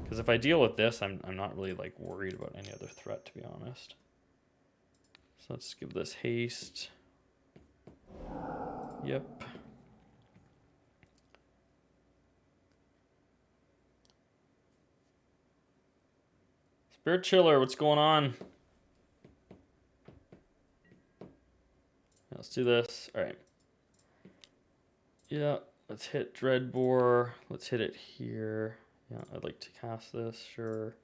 Because if I deal with this, I'm not really like worried about any other threat, to be honest. So let's give this haste. Yep. Spirit Chiller, what's going on? Let's do this. All right. Yeah, let's hit Dreadbore. Let's hit it here. Yeah, I'd like to cast this, sure.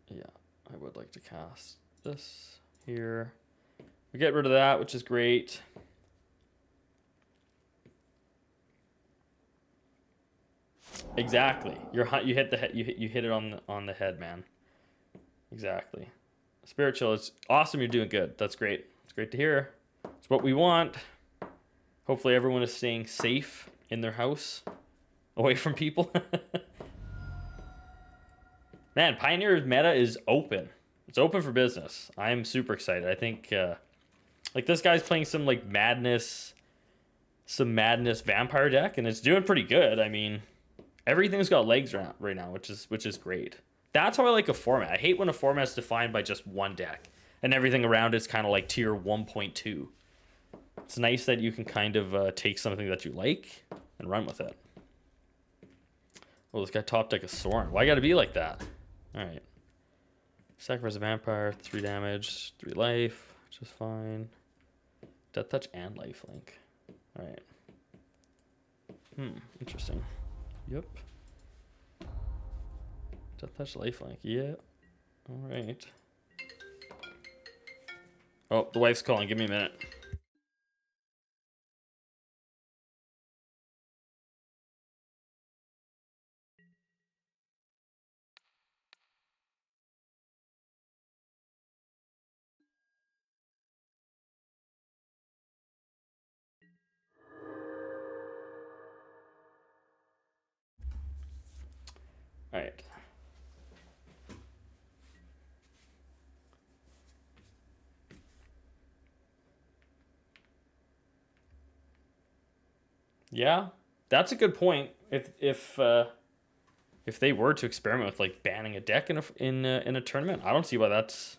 Yeah, I would like to cast this here. We get rid of that, which is great. Exactly. You hit the head. You hit it on the head, man. Exactly. Spiritual, it's awesome. You're doing good. That's great. It's great to hear. It's what we want. Hopefully, everyone is staying safe in their house, away from people. Man, Pioneer's meta is open. It's open for business. I'm super excited. I think like this guy's playing some like madness vampire deck, and it's doing pretty good. I mean, everything's got legs right now, which is great. That's how I like a format. I hate when a format is defined by just one deck, and everything around it's kind of like tier 1.2. It's nice that you can kind of take something that you like and run with it. Oh, this guy top deck a Sorin. Why gotta be like that? Alright. Sacrifice a vampire, 3 damage, 3 life, which is fine. Death touch and lifelink. Alright. Interesting. Yep. Death touch lifelink. Yeah. Alright. Oh, the wife's calling. Give me a minute. Alright. Yeah, that's a good point. If they were to experiment with like banning a deck in a tournament, I don't see why that's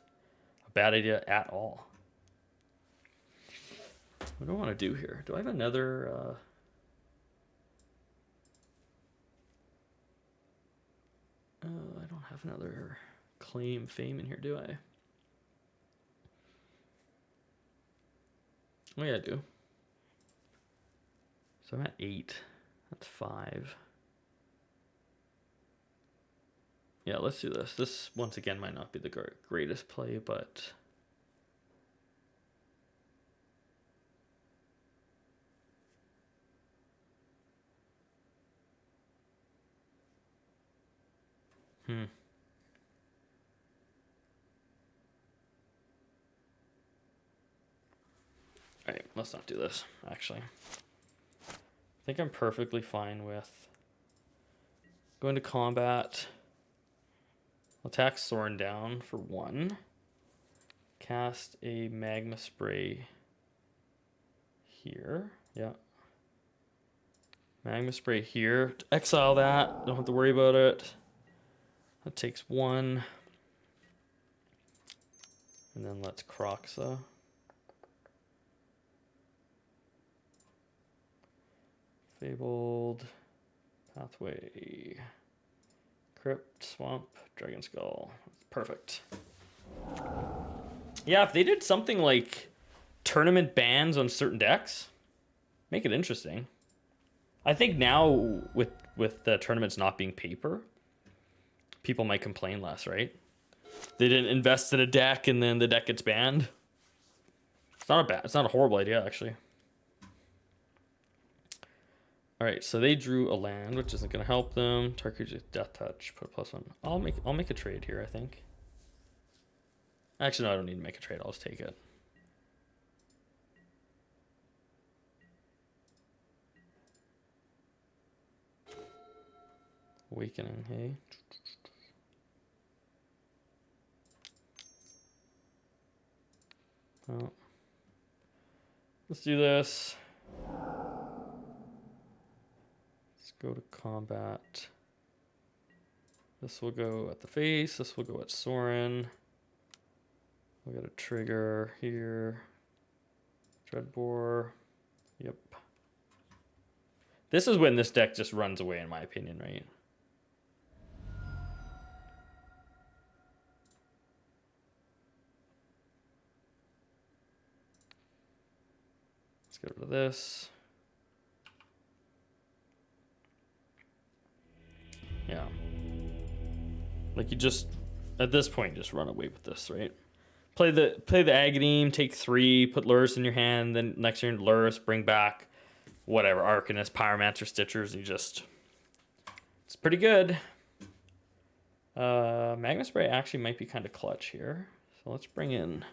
a bad idea at all. What do I want to do here? Do I have another? I don't have another claim fame in here, do I? Oh yeah, I do. So I'm at 8. That's 5. Yeah, let's do this. This, once again, might not be the greatest play, but... Alright, let's not do this, actually. I think I'm perfectly fine with going to combat. Attack Sorin down for 1. Cast a Magma Spray here. Yeah. Magma Spray here. Exile that. Don't have to worry about it. That takes 1. And then let's Croxa. Fabled. Pathway. Crypt, Swamp, Dragon Skull. Perfect. Yeah, if they did something like tournament bans on certain decks, make it interesting. I think now with the tournaments not being paper, people might complain less, right? They didn't invest in a deck and then the deck gets banned. It's not a horrible idea, actually. All right, so they drew a land, which isn't going to help them. Target with Death Touch, put a +1. I'll make a trade here, I think. Actually, no, I don't need to make a trade. I'll just take it. Awakening, hey. Well, let's do this. Let's go to combat. This will go at the face. This will go at Sorin. We'll get a trigger here. Dreadbore. Yep. This is when this deck just runs away, in my opinion, right? Let's get rid of this. Yeah. Like you just, at this point, just run away with this, right? Play the Aghanim, take 3, put Lurrus in your hand, then next turn Lurrus, bring back whatever, Arcanist, Pyromancer, Stitchers, you just, it's pretty good. Magma Spray actually might be kind of clutch here. So let's bring in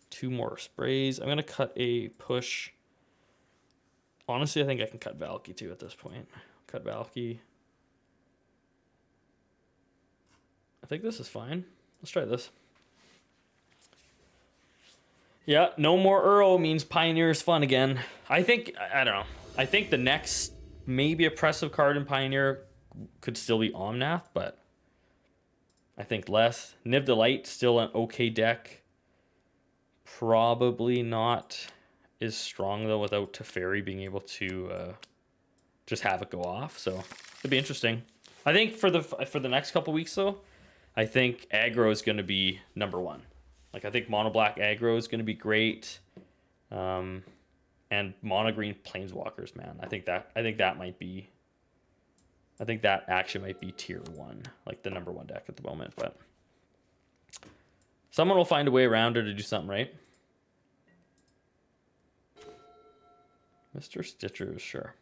2 more sprays. I'm going to cut a push. Honestly, I think I can cut Valky too at this point. Cut Valky. I think this is fine. Let's try this. Yeah, no more Uro means Pioneer is fun again. I think, I don't know. I think the next maybe oppressive card in Pioneer could still be Omnath, but I think less. Niv Delight, still an okay deck. Probably not as strong, though, without Teferi being able to just have it go off. So, it'd be interesting. I think for the next couple weeks though, I think aggro is going to be number one. Like I think mono black aggro is going to be great, and mono green planeswalkers, man. I think that might be. I think that actually might be tier 1, like the number 1 deck at the moment. But someone will find a way around it to do something right. Mr. Stitcher, sure.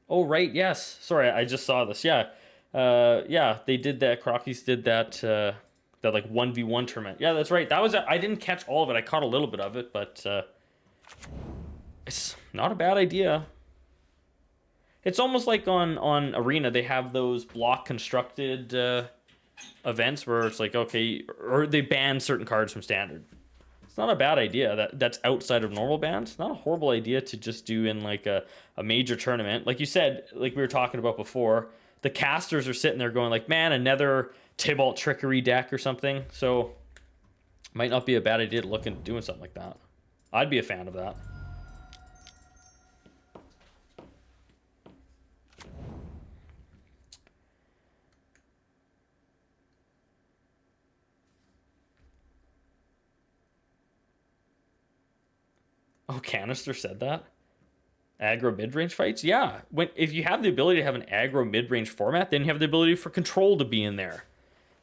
Oh, right, yes. Sorry, I just saw this. Yeah. Yeah, they did that. Crockies did that, that like 1v1 tournament. Yeah, that's right. That was, I didn't catch all of it. I caught a little bit of it, but it's not a bad idea. It's almost like on Arena, they have those block constructed events where it's like, okay, or they ban certain cards from Standard. It's not a bad idea. That's outside of normal bans. It's not a horrible idea to just do in like a major tournament. Like you said, like we were talking about before, the casters are sitting there going like, man, another Tybalt Trickery deck or something. So might not be a bad idea to look into doing something like that. I'd be a fan of that. Oh, Canister said that? Aggro mid-range fights? Yeah. If you have the ability to have an aggro mid-range format, then you have the ability for control to be in there.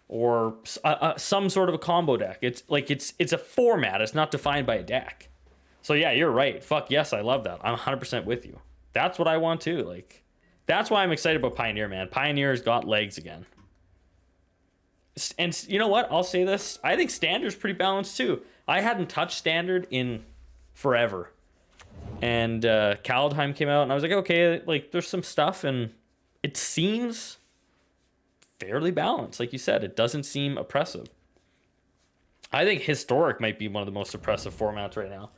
Or some sort of a combo deck. It's like it's a format. It's not defined by a deck. So yeah, you're right. Fuck yes, I love that. I'm 100% with you. That's what I want too. Like, that's why I'm excited about Pioneer, man. Pioneer's got legs again. And you know what? I'll say this. I think Standard's pretty balanced too. I hadn't touched Standard in forever. And Kaldheim came out and I was like, okay, like there's some stuff and it seems fairly balanced. Like you said, it doesn't seem oppressive. I think Historic might be one of the most oppressive formats right now.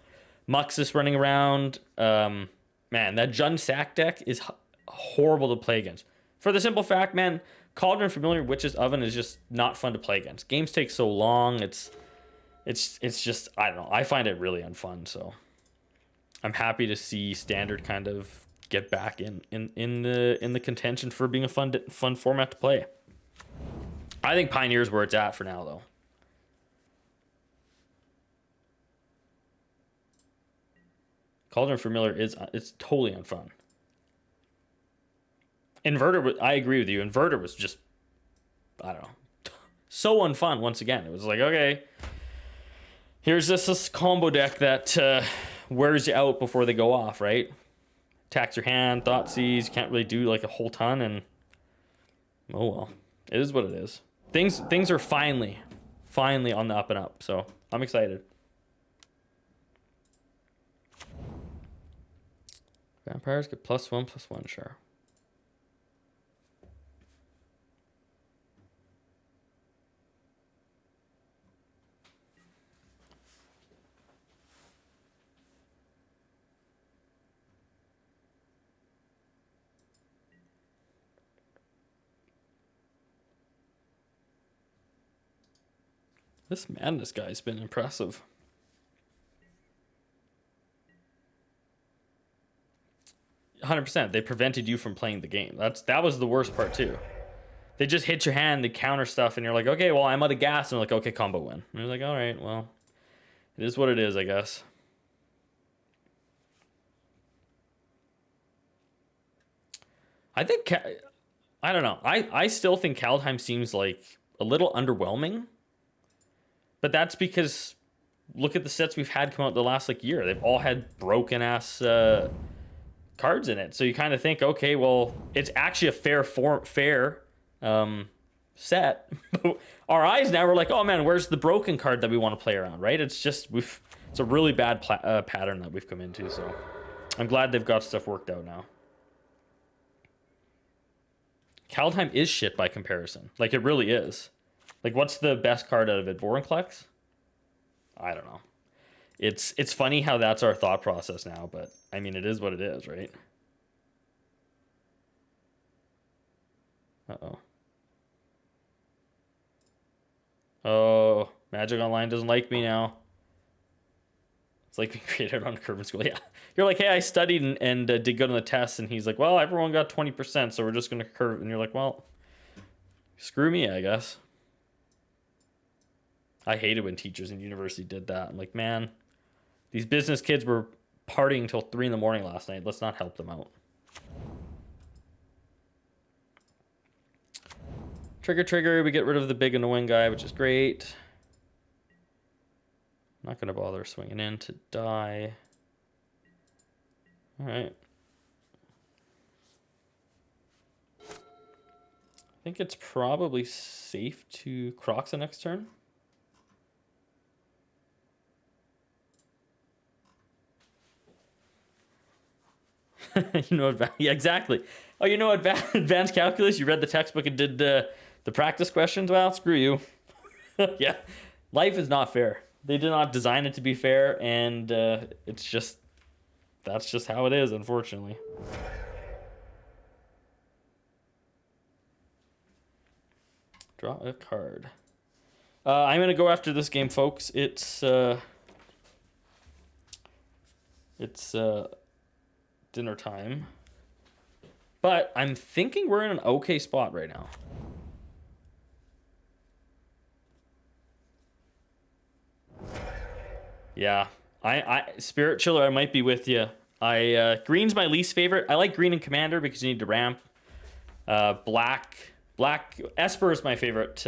Muxus running around. Man, that Jund Sack deck is horrible to play against. For the simple fact, man, Cauldron Familiar Witch's Oven is just not fun to play against. Games take so long. It's just, I don't know. I find it really unfun, so I'm happy to see Standard kind of get back in the contention for being a fun format to play. I think Pioneer's where it's at for now, though. Cauldron Familiar it's totally unfun. Inverter, I agree with you. Inverter was just, I don't know, so unfun once again. It was like, okay, here's this combo deck that wears you out before they go off, right? Attacks your hand, Thoughtseize, can't really do like a whole ton, and oh well. It is what it is. Things are finally on the up and up, so I'm excited. Vampires get +1/+1, sure. This Madness guy's been impressive. %. They prevented you from playing the game. That was the worst part too. They just hit your hand, they counter stuff, and you're like, okay, well, I'm out of gas. And they're like, okay, combo win. And you're like, all right, well, it is what it is, I guess. I think, I don't know. I still think Kaldheim seems like a little underwhelming. But that's because look at the sets we've had come out the last like year. They've all had broken ass cards in it. So you kind of think, okay, well, it's actually a fair set. Our eyes now are like, oh man, where's the broken card that we want to play around, right? It's just it's a really bad pattern that we've come into. So I'm glad they've got stuff worked out now. Kaldheim is shit by comparison. Like it really is. Like, what's the best card out of it? Vorinclex? I don't know. It's funny how that's our thought process now, but I mean, it is what it is, right? Uh-oh. Oh, Magic Online doesn't like me now. It's like being created on a curve in school. Yeah. You're like, hey, I studied and did good on the tests. And he's like, well, everyone got 20%, so we're just going to curve. And you're like, well, screw me, I guess. I hated when teachers in university did that. I'm like, man, these business kids were partying until 3 a.m. last night. Let's not help them out. Trigger. We get rid of the big annoying guy, which is great. Not going to bother swinging in to die. All right. I think it's probably safe to Croxa next turn. You know, yeah, exactly. Oh, you know, advanced calculus. You read the textbook and did the practice questions. Well, screw you. Yeah, life is not fair. They did not design it to be fair, and it's just that's just how it is, unfortunately. Draw a card. I'm gonna go after this game, folks. It's dinner time. But I'm thinking we're in an okay spot right now. Yeah. I Spirit Chiller, I might be with you. Green's my least favorite. I like green and Commander because you need to ramp. Black Esper is my favorite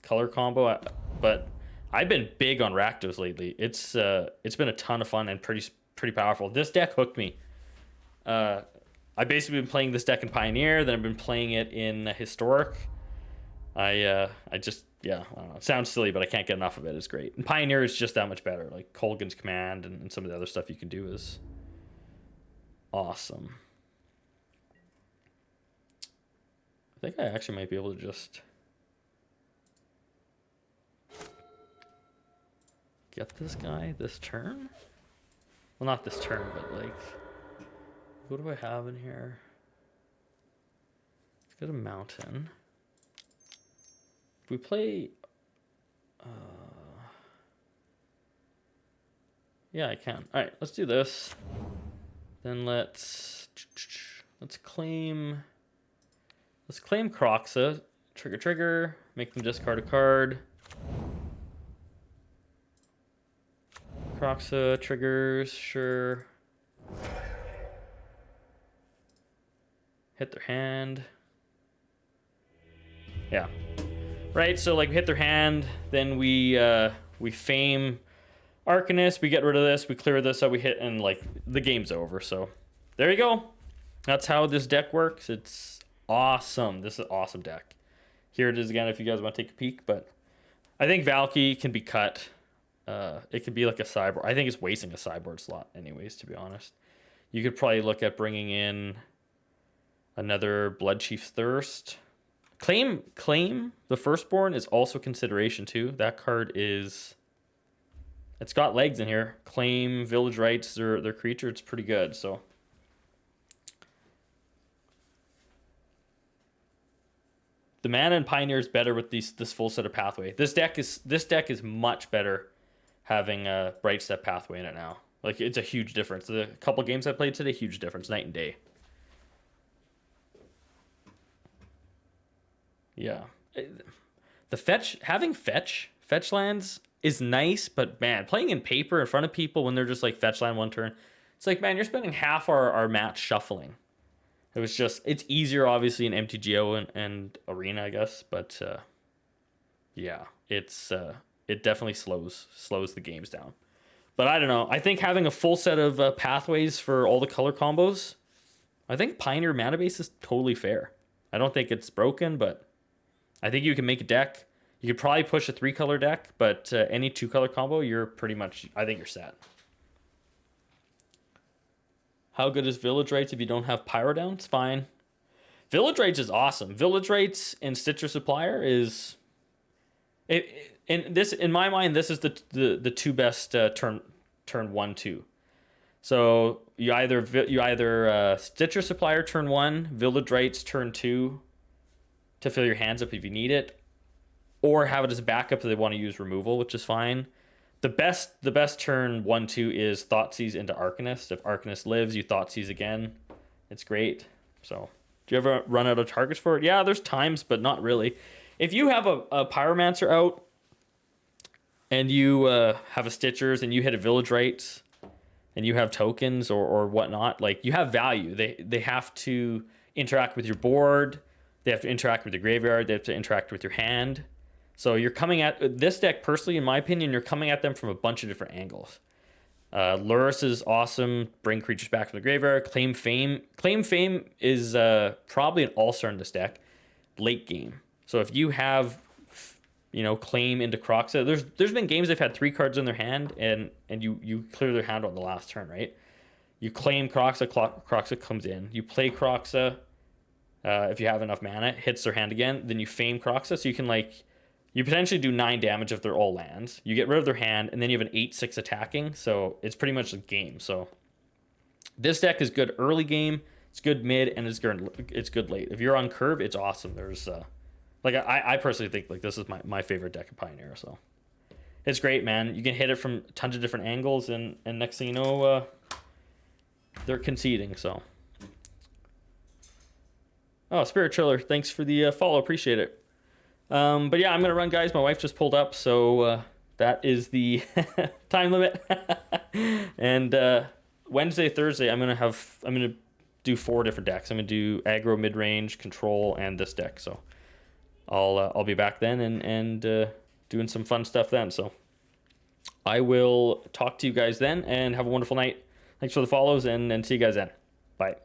color combo, but I've been big on Rakdos lately. It's been a ton of fun and pretty powerful. This deck hooked me. I've basically been playing this deck in Pioneer, then I've been playing it in Historic. I don't know. It sounds silly, but I can't get enough of it. It's great. And Pioneer is just that much better. Like Colgan's Command and some of the other stuff you can do is awesome. I think I actually might be able to just get this guy this turn. Well, not this turn, but like, what do I have in here? Let's go to Mountain. If we play, yeah, I can. All right, let's do this. Then let's claim Croxa. Trigger. Make them discard a card. Croxa triggers, sure. Hit their hand. Yeah. Right, so like we hit their hand, then we fame Arcanist, we get rid of this, we clear this up, we hit, and like the game's over. So there you go. That's how this deck works. It's awesome. This is an awesome deck. Here it is again if you guys want to take a peek, but I think Valky can be cut. It could be like a sideboard. I think it's wasting a sideboard slot anyways, to be honest. You could probably look at bringing in another Bloodchief's Thirst. Claim the Firstborn is also consideration too. That card is, it's got legs in here. Claim Village Rights, their creature. It's pretty good. So the mana in Pioneer is better with this full set of pathway. This deck is much better having a Bright Step pathway in it now. Like, it's a huge difference. The couple games I played today, huge difference, night and day. Yeah. The having fetch lands is nice, but man, playing in paper in front of people when they're just like fetch land one turn, it's like, man, you're spending half our match shuffling. It's easier obviously in MTGO and Arena, I guess, but yeah, it definitely slows the games down. But I don't know. I think having a full set of pathways for all the color combos, I think Pioneer mana base is totally fair. I don't think it's broken, but I think you can make a deck. You could probably push a 3-color deck, but any 2-color combo, you're pretty much, I think you're set. How good is Village Rights if you don't have Pyro down? It's fine. Village Rights is awesome. Village Rights and Stitcher Supplier is... in my mind, this is the two best turn 1-2. So you either Stitcher Supplier turn 1, Village Rights turn 2 to fill your hands up if you need it, or have it as a backup if they want to use removal, which is fine. the best turn 1/2 is Thoughtseize into Arcanist. If Arcanist lives, you Thoughtseize again. It's great. So, do you ever run out of targets for it? Yeah, there's times, but not really. If you have a Pyromancer out and you have a Stitchers and you hit a Village Rites and you have tokens or whatnot, like, you have value. They have to interact with your board. They have to interact with your graveyard. They have to interact with your hand. So you're coming at this deck, personally, in my opinion, you're coming at them from a bunch of different angles. Lurrus is awesome. Bring creatures back from the graveyard. Claim Fame. Claim Fame is probably an all-star in this deck. Late game. So if you have, Claim into Kroxa, there's been games they've had 3 cards in their hand and you clear their hand on the last turn, right? You claim Kroxa, Kroxa comes in. You play Kroxa, if you have enough mana, it hits their hand again. Then you Fame Kroxa, so you can, you potentially do 9 damage if they're all lands. You get rid of their hand, and then you have an 8/6 attacking, so it's pretty much a game. So this deck is good early game, it's good mid, and it's good late. If you're on curve, it's awesome. There's I personally think this is my favorite deck of Pioneer. So it's great, man. You can hit it from tons of different angles, and next thing you know, they're conceding. So Spirit Triller, thanks for the follow, appreciate it. But yeah, I'm gonna run, guys. My wife just pulled up, so that is the time limit. And Wednesday, Thursday, I'm gonna do 4 different decks. I'm gonna do aggro, mid range, control, and this deck. So I'll be back then and doing some fun stuff then. So I will talk to you guys then, and have a wonderful night. Thanks for the follows, and see you guys then. Bye.